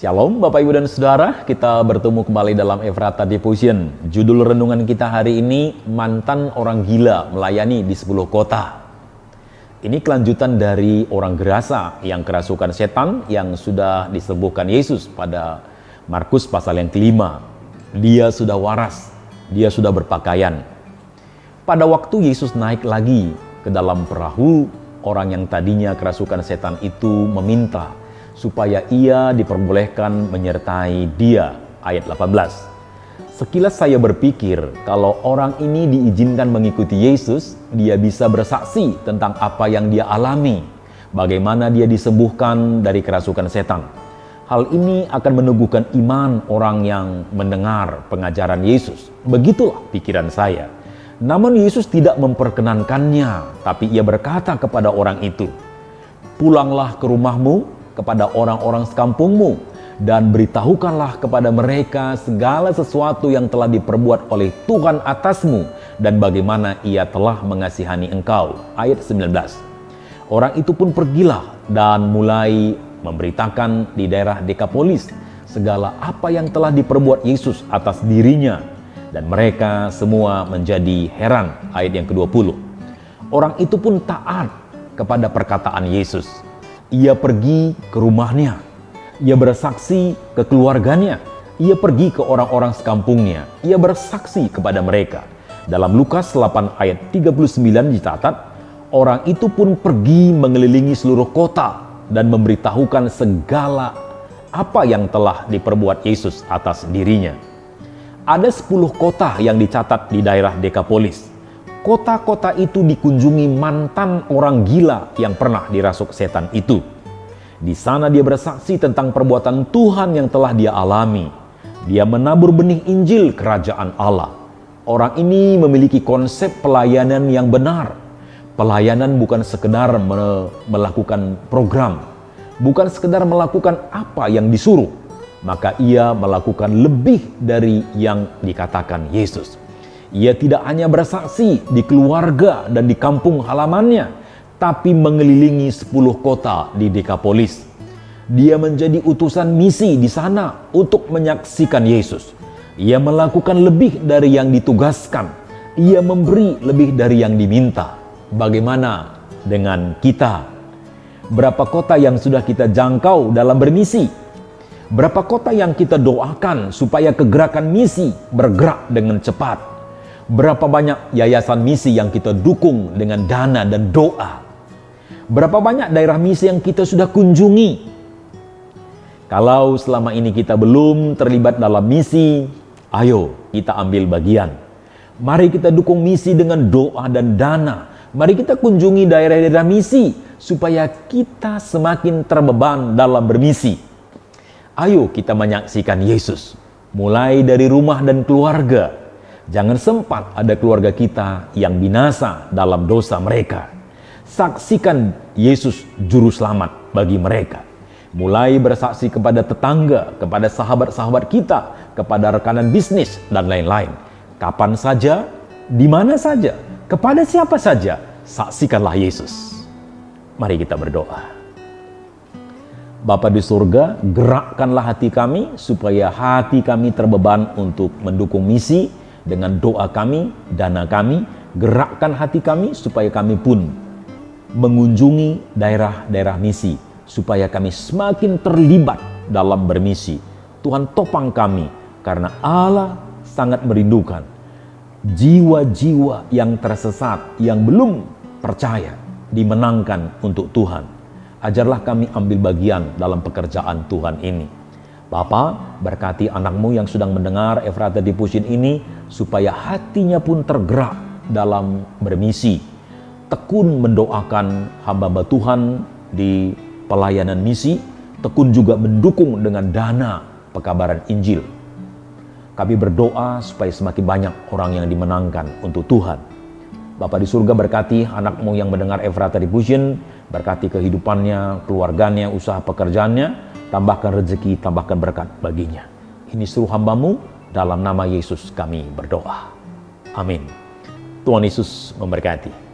Shalom Bapak Ibu dan Saudara, kita bertemu kembali dalam Efrata Devotion. Judul renungan kita hari ini, mantan orang gila melayani di 10 kota. Ini kelanjutan dari orang Gerasa yang kerasukan setan yang sudah disembuhkan Yesus pada Markus pasal yang kelima. Dia sudah waras, dia sudah berpakaian. Pada waktu Yesus naik lagi ke dalam perahu, orang yang tadinya kerasukan setan itu meminta supaya ia diperbolehkan menyertai dia. Ayat 18. Sekilas saya berpikir kalau orang ini diizinkan mengikuti Yesus, dia bisa bersaksi tentang apa yang dia alami, bagaimana dia disembuhkan dari kerasukan setan. Hal ini akan meneguhkan iman orang yang mendengar pengajaran Yesus. Begitulah pikiran saya. Namun Yesus tidak memperkenankannya, tapi ia berkata kepada orang itu, "Pulanglah ke rumahmu, kepada orang-orang sekampungmu, dan beritahukanlah kepada mereka segala sesuatu yang telah diperbuat oleh Tuhan atasmu, dan bagaimana ia telah mengasihani engkau." Ayat 19. Orang itu pun pergilah dan mulai memberitakan di daerah Dekapolis segala apa yang telah diperbuat Yesus atas dirinya, dan mereka semua menjadi heran. Ayat yang ke-20. Orang itu pun taat kepada perkataan Yesus. Ia pergi ke rumahnya, ia bersaksi ke keluarganya, ia pergi ke orang-orang sekampungnya, ia bersaksi kepada mereka. Dalam Lukas 8 ayat 39 dicatat, orang itu pun pergi mengelilingi seluruh kota dan memberitahukan segala apa yang telah diperbuat Yesus atas dirinya. Ada 10 kota yang dicatat di daerah Dekapolis. Kota-kota itu dikunjungi mantan orang gila yang pernah dirasuk setan itu. Di sana dia bersaksi tentang perbuatan Tuhan yang telah dia alami. Dia menabur benih Injil kerajaan Allah. Orang ini memiliki konsep pelayanan yang benar. Pelayanan bukan sekedar melakukan program, bukan sekedar melakukan apa yang disuruh, maka ia melakukan lebih dari yang dikatakan Yesus. Ia tidak hanya bersaksi di keluarga dan di kampung halamannya, tapi mengelilingi 10 kota di Dekapolis. Dia menjadi utusan misi di sana untuk menyaksikan Yesus. Ia melakukan lebih dari yang ditugaskan. Ia memberi lebih dari yang diminta. Bagaimana dengan kita? Berapa kota yang sudah kita jangkau dalam bermisi? Berapa kota yang kita doakan supaya kegerakan misi bergerak dengan cepat? Berapa banyak yayasan misi yang kita dukung dengan dana dan doa? Berapa banyak daerah misi yang kita sudah kunjungi? Kalau selama ini kita belum terlibat dalam misi, ayo kita ambil bagian. Mari kita dukung misi dengan doa dan dana. Mari kita kunjungi daerah-daerah misi supaya kita semakin terbeban dalam bermisi. Ayo kita menyaksikan Yesus, mulai dari rumah dan keluarga. Jangan sempat ada keluarga kita yang binasa dalam dosa mereka. Saksikan Yesus juru selamat bagi mereka. Mulai bersaksi kepada tetangga, kepada sahabat-sahabat kita, kepada rekanan bisnis, dan lain-lain. Kapan saja, di mana saja, kepada siapa saja, saksikanlah Yesus. Mari kita berdoa. Bapa di surga, gerakkanlah hati kami supaya hati kami terbeban untuk mendukung misi dengan doa kami, dana kami. Gerakkan hati kami supaya kami pun mengunjungi daerah-daerah misi, supaya kami semakin terlibat dalam bermisi. Tuhan topang kami, karena Allah sangat merindukan jiwa-jiwa yang tersesat, yang belum percaya, dimenangkan untuk Tuhan. Ajarlah kami ambil bagian dalam pekerjaan Tuhan ini. Bapa, berkati anakmu yang sedang mendengar Efrata Devotion ini, supaya hatinya pun tergerak dalam bermisi. Tekun mendoakan hamba-hamba Tuhan di pelayanan misi, tekun juga mendukung dengan dana pekabaran Injil. Kami berdoa supaya semakin banyak orang yang dimenangkan untuk Tuhan. Bapa di surga, berkati anakmu yang mendengar Efrata Devotion, berkati kehidupannya, keluarganya, usaha pekerjaannya, tambahkan rezeki, tambahkan berkat baginya. Ini suruh hambamu, dalam nama Yesus kami berdoa. Amin. Tuhan Yesus memberkati.